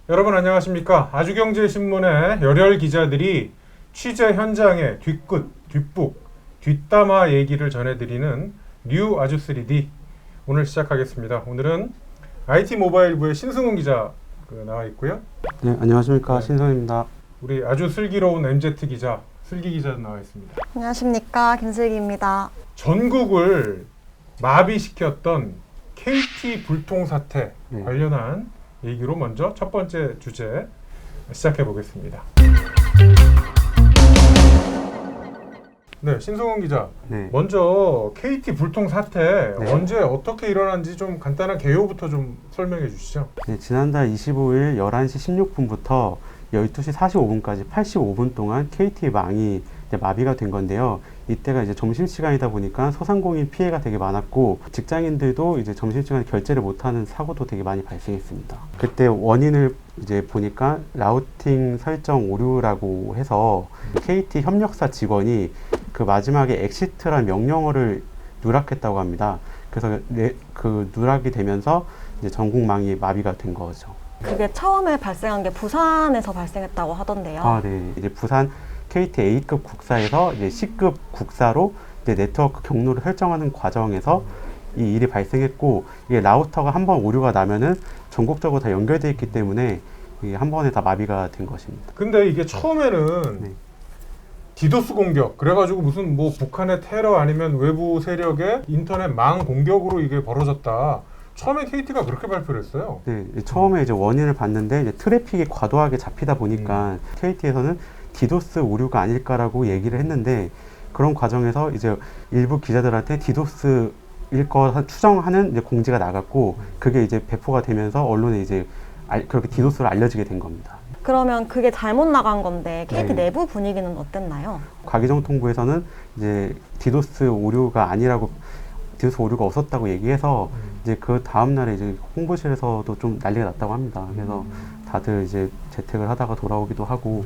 여러분 안녕하십니까? 아주경제신문의 열혈 기자들이 취재 현장의 뒤끝, 뒷북, 뒷담화 얘기를 전해드리는 뉴 아주 3D 오늘 시작하겠습니다. 오늘은 IT 모바일부의 신승훈 기자 나와 있고요. 네, 안녕하십니까. 네. 신성입니다. 우리 아주 슬기로운 MZ 기자, 슬기 기자 나와 있습니다. 안녕하십니까, 김슬기입니다. 전국을 마비시켰던 KT 불통 사태 네. 관련한 얘기로 먼저 첫 번째 주제 시작해 보겠습니다. 네, 신성훈 기자. 네. 먼저 KT 불통 사태 네. 언제 어떻게 일어난지 좀 간단한 개요부터 좀 설명해 주시죠. 네, 지난달 25일 11시 16분부터 12시 45분까지 85분 동안 KT망이 마비가 된 건데요. 이때가 이제 점심시간이다 보니까 소상공인 피해가 되게 많았고 직장인들도 이제 점심시간에 결제를 못하는 사고도 되게 많이 발생했습니다. 그때 원인을 이제 보니까 라우팅 설정 오류라고 해서 KT 협력사 직원이 그 마지막에 엑시트란 명령어를 누락했다고 합니다. 그래서 그 누락이 되면서 이제 전국망이 마비가 된 거죠. 그게 처음에 발생한 게 부산에서 발생했다고 하던데요. 아, 네. 이제 부산 KT A급 국사에서 이제 C급 국사로 이제 네트워크 경로를 설정하는 과정에서 이 일이 발생했고, 이게 라우터가 한번 오류가 나면은 전국적으로 다 연결되어 있기 때문에 이게 한 번에 다 마비가 된 것입니다. 근데 이게 처음에는 네. 디도스 공격 그래가지고 무슨 뭐 북한의 테러 아니면 외부 세력의 인터넷 망 공격으로 이게 벌어졌다. 처음에 KT가 그렇게 발표를 했어요. 네, 처음에 이제 원인을 봤는데 이제 트래픽이 과도하게 잡히다 보니까 KT에서는 디도스 오류가 아닐까라고 얘기를 했는데, 그런 과정에서 이제 일부 기자들한테 디도스일 거 추정하는 이제 공지가 나갔고, 그게 이제 배포가 되면서 언론에 이제 그렇게 디도스를 알려지게 된 겁니다. 그러면 그게 잘못 나간 건데 KT 네. 내부 분위기는 어땠나요? 과기정통부에서는 이제 디도스 오류가 아니라고, 디도스 오류가 없었다고 얘기해서 이제 그 다음 날에 이제 홍보실에서도 좀 난리가 났다고 합니다. 그래서 다들 이제 재택을 하다가 돌아오기도 하고.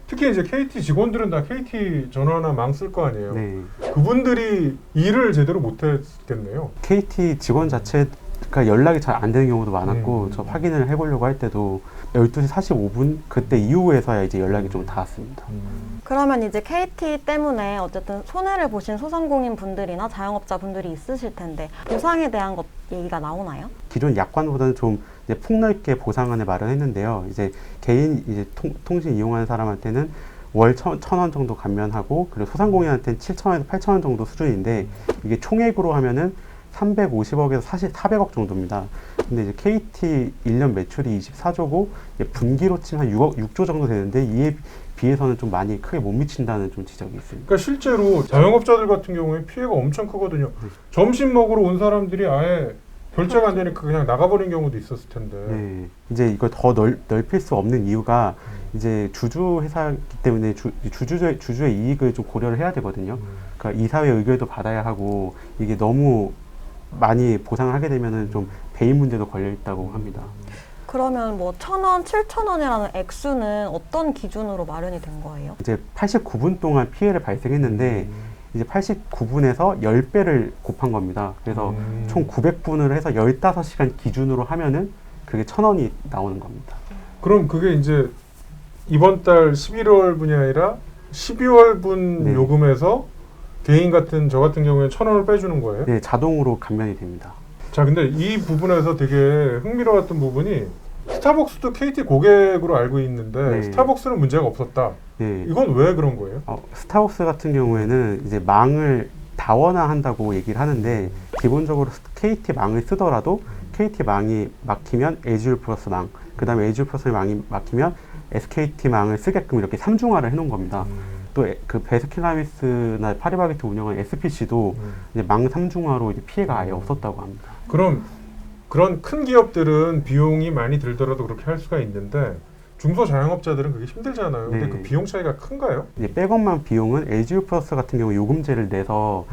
특히 이제 KT 직원들은 다 KT 전화나 망 쓸 거 아니에요. 네. 그분들이 일을 제대로 못했겠네요. KT 직원 자체가 연락이 잘 안 되는 경우도 많았고, 저 확인을 해보려고 할 때도 12시 45분 그때 이후에서야 이제 연락이 좀 닿았습니다. 그러면 이제 KT 때문에 어쨌든 손해를 보신 소상공인 분들이나 자영업자 분들이 있으실 텐데 보상에 대한 것 얘기가 나오나요? 기존 약관보다는 좀 이제 폭넓게 보상안을 마련했는데요. 이제 개인 이제 통신 이용하는 사람한테는 월 1,000원 정도 감면하고, 그리고 소상공인한테는 7,000원에서 8,000원 정도 수준인데, 이게 총액으로 하면은 350억에서 사실 400억 정도입니다. 근데 이제 KT 1년 매출이 24조고 분기로 치면 한 6조 정도 되는데, 이에 비해서는 좀 많이 크게 못 미친다는 좀 지적이 있습니다. 그러니까 실제로 자영업자들 같은 경우에 피해가 엄청 크거든요. 점심 먹으러 온 사람들이 아예 결제가 안 되니까 그냥 나가버린 경우도 있었을 텐데. 네, 이제 이걸 더 넓힐 수 없는 이유가 이제 주주 회사이기 때문에 주주의 이익을 좀 고려를 해야 되거든요. 그러니까 이사회 의결도 받아야 하고, 이게 너무 많이 보상을 하게 되면은 좀 배임 문제도 걸려 있다고 합니다. 그러면 뭐 1,000원, 7,000원이라는 액수는 어떤 기준으로 마련이 된 거예요? 이제 89분 동안 피해를 발생했는데 이제 89분에서 10배를 곱한 겁니다. 그래서 총 900분을 해서 15시간 기준으로 하면은 그게 1,000원이 나오는 겁니다. 그럼 그게 이제 이번 달 11월분이 아니라 12월분 네. 요금에서 개인 같은 저 같은 경우에 1,000원을 빼주는 거예요? 네, 자동으로 감면이 됩니다. 자, 근데 이 부분에서 되게 흥미로웠던 부분이 스타벅스도 KT 고객으로 알고 있는데 네. 스타벅스는 문제가 없었다. 네. 이건 왜 그런 거예요? 스타벅스 같은 경우에는 이제 망을 다원화한다고 얘기를 하는데, 기본적으로 KT 망을 쓰더라도 KT 망이 막히면 에듀 플러스 망, 그 다음에 에듀 플러스 망이 막히면 SKT 망을 쓰게끔 이렇게 3중화를 해놓은 겁니다. 또 그 베스킨라빈스나 파리바게트 운영한 SPC도 이제 망 3중화로 이제 피해가 아예 없었다고 합니다. 그럼 그런 큰 기업들은 비용이 많이 들더라도 그렇게 할 수가 있는데 중소자영업자들은 그게 힘들잖아요. 근데 네. 그 비용 차이가 큰가요? 이제 백업망 비용은 LG 플러스 같은 경우 요금제를 내서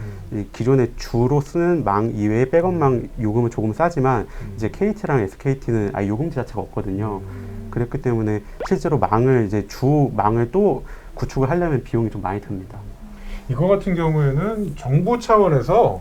기존에 주로 쓰는 망 이외에 백업망 요금은 조금 싸지만 이제 KT랑 SKT는 아예 요금제 자체가 없거든요. 그렇기 때문에 실제로 망을 이제 주 망을 또 구축을 하려면 비용이 좀 많이 듭니다. 이거 같은 경우에는 정부 차원에서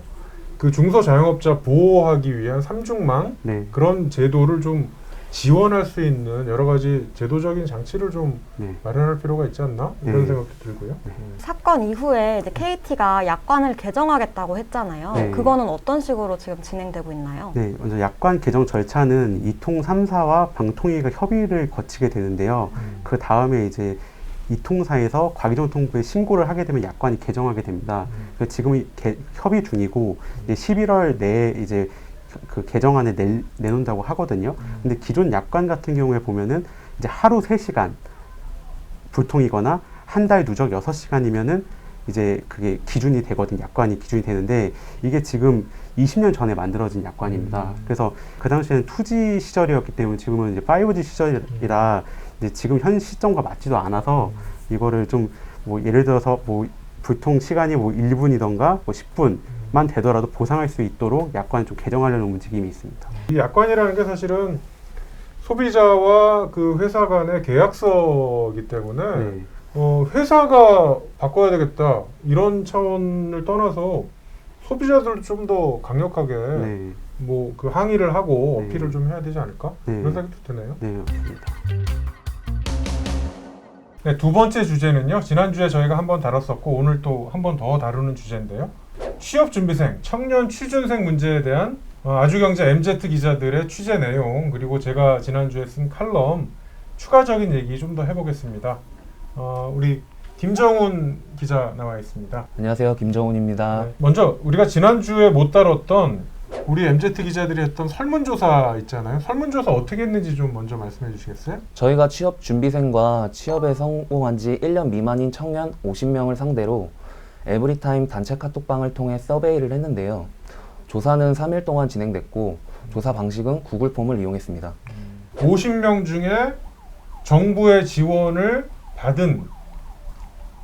그 중소자영업자 보호하기 위한 삼중망 네. 그런 제도를 좀 지원할 수 있는 여러 가지 제도적인 장치를 좀 네. 마련할 필요가 있지 않나 이런 네. 생각도 들고요. 사건 이후에 이제 KT가 약관을 개정하겠다고 했잖아요. 네. 그거는 어떤 식으로 지금 진행되고 있나요? 네, 먼저 약관 개정 절차는 이통 3사와 방통위가 협의를 거치게 되는데요. 그 다음에 이제 이통사에서 과기정통부에 신고를 하게 되면 약관이 개정하게 됩니다. 그래서 지금 협의 중이고 이제 11월 내에 이제 그 개정안을 내놓는다고 하거든요. 근데 기존 약관 같은 경우에 보면은 이제 하루 3시간 불통이거나 한 달 누적 6시간이면은 이제 그게 기준이 되거든, 약관이 기준이 되는데 이게 지금 20년 전에 만들어진 약관입니다. 그래서 그 당시에는 2G 시절이었기 때문에 지금은 이제 5G 시절이라 이제 지금 현 시점과 맞지도 않아서 이거를 좀 뭐 예를 들어서 뭐 불통 시간이 뭐 1분이던가 뭐 10분만 되더라도 보상할 수 있도록 약관을 좀 개정하려는 움직임이 있습니다. 이 약관이라는 게 사실은 소비자와 그 회사 간의 계약서이기 때문에 네. 회사가 바꿔야 되겠다 이런 차원을 떠나서 소비자들도 좀 더 강력하게 네. 뭐 그 항의를 하고 네. 어필을 좀 해야 되지 않을까 네. 그런 생각도 드네요. 네, 맞습니다. 네, 두 번째 주제는요. 지난주에 저희가 한번 다뤘었고 오늘 또 한 번 더 다루는 주제인데요. 취업준비생, 청년 취준생 문제에 대한 아주경제 MZ 기자들의 취재 내용 그리고 제가 지난주에 쓴 칼럼 추가적인 얘기 좀 더 해보겠습니다. 우리 김정훈 기자 나와 있습니다. 안녕하세요, 김정훈입니다. 네, 먼저 우리가 지난주에 못 다뤘던 우리 MZ 기자들이 했던 설문조사 있잖아요. 설문조사 어떻게 했는지 좀 먼저 말씀해 주시겠어요? 저희가 취업 준비생과 취업에 성공한 지 1년 미만인 청년 50명을 상대로 에브리타임 단체 카톡방을 통해 서베이를 했는데요. 조사는 3일 동안 진행됐고 조사 방식은 구글 폼을 이용했습니다. 50명 중에 정부의 지원을 받은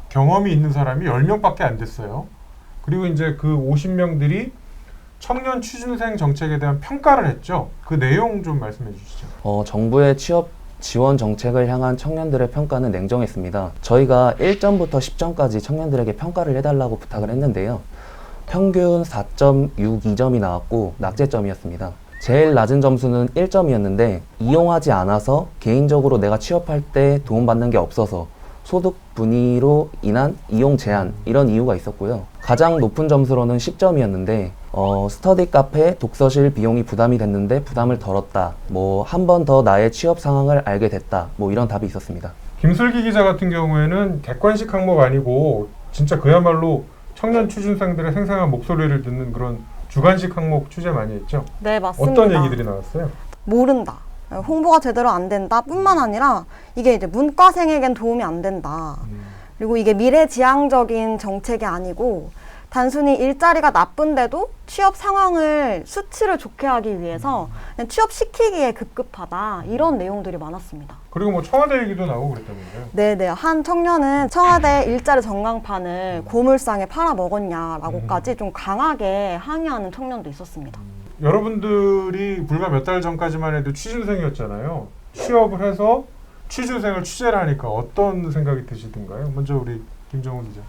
경험이 있는 사람이 10명밖에 안 됐어요. 그리고 이제 그 50명들이 청년 취준생 정책에 대한 평가를 했죠. 그 내용 좀 말씀해 주시죠. 정부의 취업 지원 정책을 향한 청년들의 평가는 냉정했습니다. 저희가 1점부터 10점까지 청년들에게 평가를 해달라고 부탁을 했는데요. 평균 4.62점이 나왔고 낙제점이었습니다. 제일 낮은 점수는 1점이었는데 이용하지 않아서 개인적으로 내가 취업할 때 도움받는 게 없어서 소득 분위로 인한 이용 제한 이런 이유가 있었고요. 가장 높은 점수로는 10점이었는데 스터디 카페 독서실 비용이 부담이 됐는데 부담을 덜었다. 뭐 한 번 더 나의 취업 상황을 알게 됐다. 뭐 이런 답이 있었습니다. 김슬기 기자 같은 경우에는 객관식 항목 아니고 진짜 그야말로 청년 취준생들의 생생한 목소리를 듣는 그런 주관식 항목 취재 많이 했죠. 네, 맞습니다. 어떤 얘기들이 나왔어요? 모른다. 홍보가 제대로 안 된다 뿐만 아니라 이게 이제 문과생에겐 도움이 안 된다. 그리고 이게 미래지향적인 정책이 아니고 단순히 일자리가 나쁜데도 취업 상황을 수치를 좋게 하기 위해서 그냥 취업시키기에 급급하다. 이런 내용들이 많았습니다. 그리고 뭐 청와대 얘기도 나오고 그랬다면서요. 네네. 한 청년은 청와대 일자리 전광판을 고물상에 팔아먹었냐라고까지 좀 강하게 항의하는 청년도 있었습니다. 여러분들이 불과 몇 달 전까지만 해도 취준생이었잖아요. 취업을 해서 취준생을 취재를 하니까 어떤 생각이 드시던가요? 먼저 우리 김정훈 기자.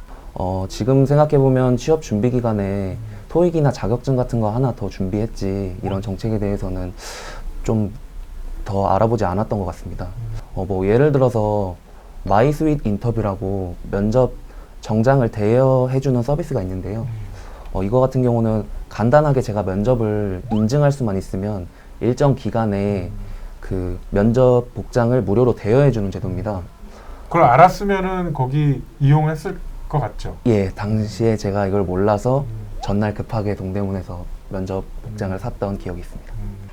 지금 생각해보면 취업 준비 기간에 토익이나 자격증 같은 거 하나 더 준비했지 이런 정책에 대해서는 좀 더 알아보지 않았던 것 같습니다. 뭐 예를 들어서 마이 스윗 인터뷰라고 면접 정장을 대여해주는 서비스가 있는데요. 이거 같은 경우는 간단하게 제가 면접을 인증할 수만 있으면 일정 기간에 그 면접 복장을 무료로 대여해주는 제도입니다. 그걸 알았으면은 거기 이용했을 것 같죠? 예, 당시에 제가 이걸 몰라서 전날 급하게 동대문에서 면접 복장을 샀던 기억이 있습니다.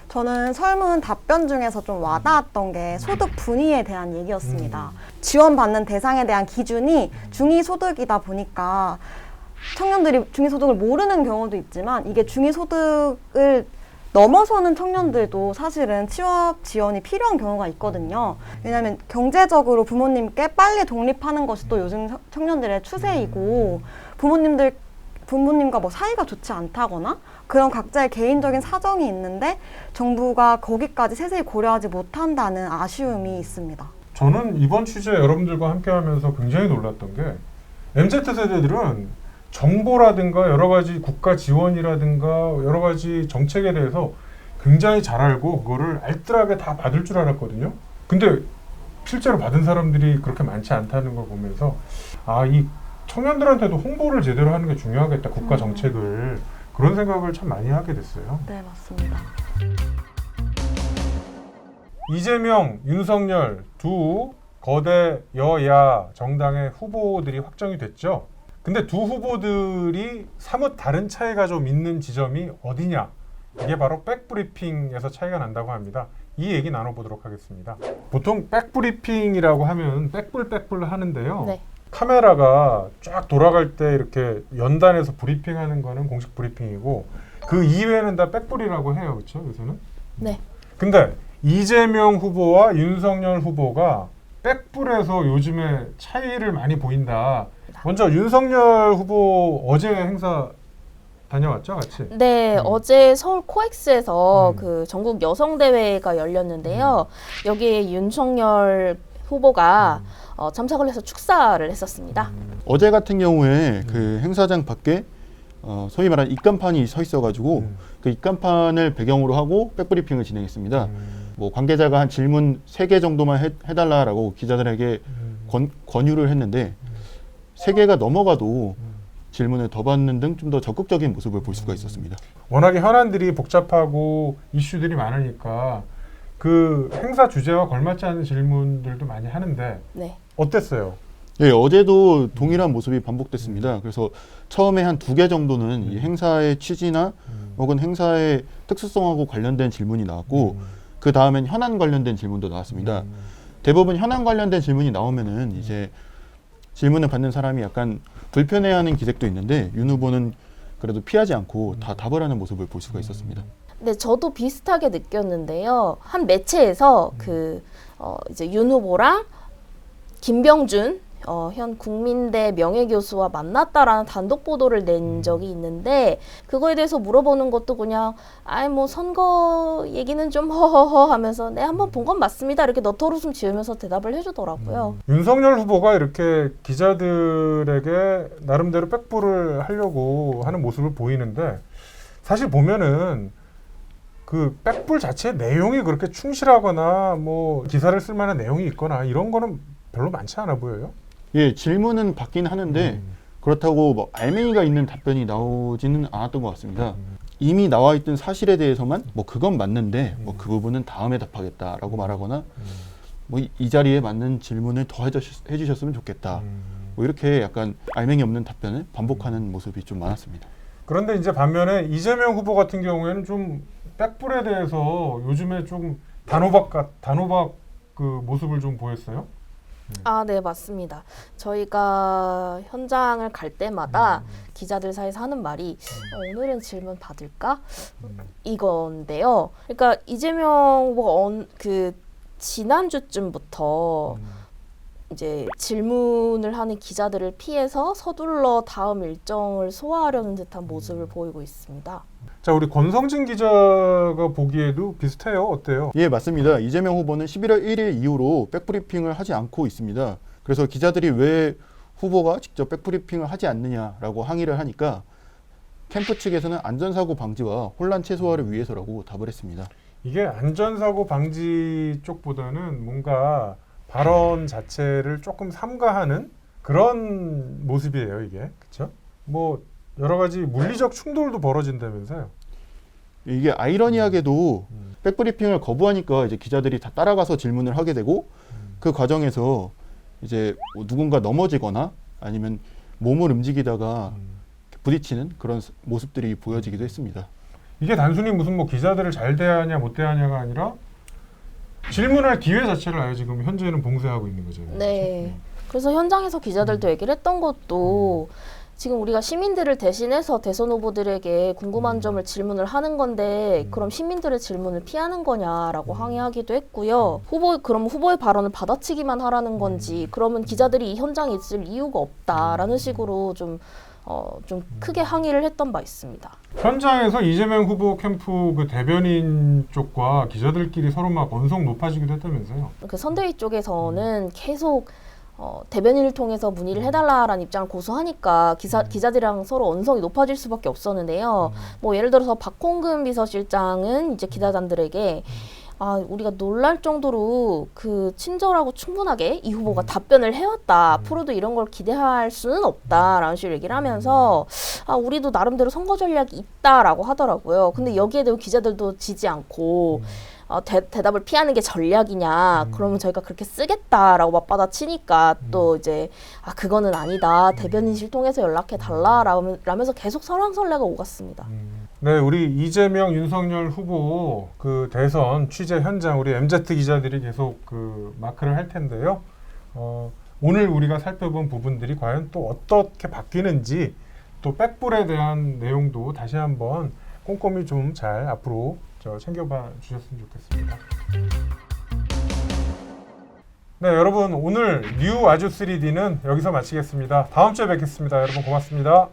저는 설문 답변 중에서 좀 와닿았던 게 소득 분위에 대한 얘기였습니다. 지원받는 대상에 대한 기준이 중위소득이다 보니까 청년들이 중위소득을 모르는 경우도 있지만 이게 중위소득을 넘어서는 청년들도 사실은 취업 지원이 필요한 경우가 있거든요. 왜냐하면 경제적으로 부모님께 빨리 독립하는 것이 또 요즘 청년들의 추세이고 부모님과 뭐 사이가 좋지 않다거나 그런 각자의 개인적인 사정이 있는데 정부가 거기까지 세세히 고려하지 못한다는 아쉬움이 있습니다. 저는 이번 취재 여러분들과 함께하면서 굉장히 놀랐던 게 MZ세대들은 정보라든가 여러 가지 국가 지원이라든가 여러 가지 정책에 대해서 굉장히 잘 알고 그거를 알뜰하게 다 받을 줄 알았거든요. 근데 실제로 받은 사람들이 그렇게 많지 않다는 걸 보면서 이 청년들한테도 홍보를 제대로 하는 게 중요하겠다. 국가 정책을. 그런 생각을 참 많이 하게 됐어요. 네, 맞습니다. 이재명, 윤석열 두 거대 여야 정당의 후보들이 확정이 됐죠. 근데 두 후보들이 사뭇 다른 차이가 좀 있는 지점이 어디냐? 이게 바로 백브리핑에서 차이가 난다고 합니다. 이 얘기 나눠보도록 하겠습니다. 보통 백브리핑이라고 하면 백불 하는데요. 네. 카메라가 쫙 돌아갈 때 이렇게 연단해서 브리핑하는 거는 공식 브리핑이고 그 이외에는 다 백불이라고 해요. 그렇죠? 요새는? 네. 근데 이재명 후보와 윤석열 후보가 백불에서 요즘에 차이를 많이 보인다. 먼저 윤석열 후보 어제 행사 다녀왔죠, 같이? 네, 어제 서울 코엑스에서 음. 그 전국 여성 대회가 열렸는데요. 여기에 윤석열 후보가 참석을 해서 축사를 했었습니다. 어제 같은 경우에 그 행사장 밖에 소위 말하는 입간판이 서 있어가지고 그 입간판을 배경으로 하고 백브리핑을 진행했습니다. 뭐 관계자가 한 질문 3개 정도만 해달라라고 기자들에게 권유를 했는데 3개가 넘어가도 질문을 더 받는 등 좀 더 적극적인 모습을 볼 수가 있었습니다. 워낙에 현안들이 복잡하고 이슈들이 많으니까 그 행사 주제와 걸맞지 않은 질문들도 많이 하는데 네. 어땠어요? 네, 어제도 동일한 모습이 반복됐습니다. 그래서 처음에 한 2개 정도는 이 행사의 취지나 혹은 행사의 특수성하고 관련된 질문이 나왔고 그 다음엔 현안 관련된 질문도 나왔습니다. 대부분 현안 관련된 질문이 나오면은 이제 질문을 받는 사람이 약간 불편해하는 기색도 있는데 윤 후보는 그래도 피하지 않고 다 답을 하는 모습을 볼 수가 있었습니다. 네, 저도 비슷하게 느꼈는데요. 한 매체에서 이제 윤 후보랑 김병준 현 국민대 명예교수와 만났다라는 단독 보도를 낸 적이 있는데 그거에 대해서 물어보는 것도 그냥 뭐 선거 얘기는 좀 허허허 하면서 네, 한번 본 건 맞습니다. 이렇게 너털웃음 지으면서 대답을 해주더라고요. 윤석열 후보가 이렇게 기자들에게 나름대로 백불을 하려고 하는 모습을 보이는데 사실 보면은 그 백불 자체의 내용이 그렇게 충실하거나 뭐 기사를 쓸 만한 내용이 있거나 이런 거는 별로 많지 않아 보여요. 예, 질문은 받긴 하는데 그렇다고 뭐 알맹이가 있는 답변이 나오지는 않았던 것 같습니다. 이미 나와 있던 사실에 대해서만 뭐 그건 맞는데 뭐 그 부분은 다음에 답하겠다라고 말하거나 뭐 이 자리에 맞는 질문을 더 해주셨으면 좋겠다. 뭐 이렇게 약간 알맹이 없는 답변을 반복하는 모습이 좀 많았습니다. 그런데 이제 반면에 이재명 후보 같은 경우에는 좀 백불에 대해서 요즘에 좀 단호박 그 모습을 좀 보였어요. 네, 맞습니다. 저희가 현장을 갈 때마다 기자들 사이에서 하는 말이 오늘은 질문 받을까? 이건데요. 그러니까 이재명 후보가 지난주쯤부터 이제 질문을 하는 기자들을 피해서 서둘러 다음 일정을 소화하려는 듯한 모습을 보이고 있습니다. 자, 우리 권성진 기자가 보기에도 비슷해요. 어때요? 예, 맞습니다. 이재명 후보는 11월 1일 이후로 백브리핑을 하지 않고 있습니다. 그래서 기자들이 왜 후보가 직접 백브리핑을 하지 않느냐라고 항의를 하니까 캠프 측에서는 안전사고 방지와 혼란 최소화를 위해서라고 답을 했습니다. 이게 안전사고 방지 쪽보다는 뭔가 발언 자체를 조금 삼가하는 그런 모습이에요, 이게. 그렇죠? 뭐 여러 가지 물리적 충돌도 벌어진다면서요. 이게 아이러니하게도 백브리핑을 거부하니까 이제 기자들이 다 따라가서 질문을 하게 되고 그 과정에서 이제 뭐 누군가 넘어지거나 아니면 몸을 움직이다가 부딪히는 그런 모습들이 보여지기도 했습니다. 이게 단순히 무슨 뭐 기자들을 잘 대하냐 못 대하냐가 아니라 질문할 기회 자체를 아예 지금 현재는 봉쇄하고 있는 거잖아요. 네. 그래서 현장에서 기자들도 얘기를 했던 것도 지금 우리가 시민들을 대신해서 대선 후보들에게 궁금한 점을 질문을 하는 건데 그럼 시민들의 질문을 피하는 거냐라고 항의하기도 했고요. 그럼 후보의 발언을 받아치기만 하라는 건지 그러면 기자들이 이 현장에 있을 이유가 없다라는 식으로 좀 크게 항의를 했던 바 있습니다. 현장에서 이재명 후보 캠프 그 대변인 쪽과 기자들끼리 서로 막 언성 높아지기도 했다면서요. 그 선대위 쪽에서는 계속 대변인을 통해서 문의를 해달라라는 입장을 고수하니까 기자들이랑 서로 언성이 높아질 수밖에 없었는데요. 뭐 예를 들어서 박홍근 비서실장은 이제 기자단들에게 우리가 놀랄 정도로 그 친절하고 충분하게 이 후보가 답변을 해왔다. 앞으로도 이런 걸 기대할 수는 없다라는 식으로 얘기를 하면서 우리도 나름대로 선거 전략이 있다라고 하더라고요. 근데 여기에 대해 기자들도 지지 않고 대답을 피하는 게 전략이냐, 그러면 저희가 그렇게 쓰겠다라고 맞받아치니까 또 이제 그거는 아니다. 대변인실 통해서 연락해 달라라면서 계속 설왕설래가 오갔습니다. 네, 우리 이재명, 윤석열 후보 그 대선 취재 현장 우리 MZ 기자들이 계속 그 마크를 할 텐데요. 오늘 우리가 살펴본 부분들이 과연 또 어떻게 바뀌는지, 또 백볼에 대한 내용도 다시 한번 꼼꼼히 좀 잘 앞으로 챙겨봐 주셨으면 좋겠습니다. 네, 여러분 오늘 뉴 아주 3D는 여기서 마치겠습니다. 다음 주에 뵙겠습니다. 여러분 고맙습니다.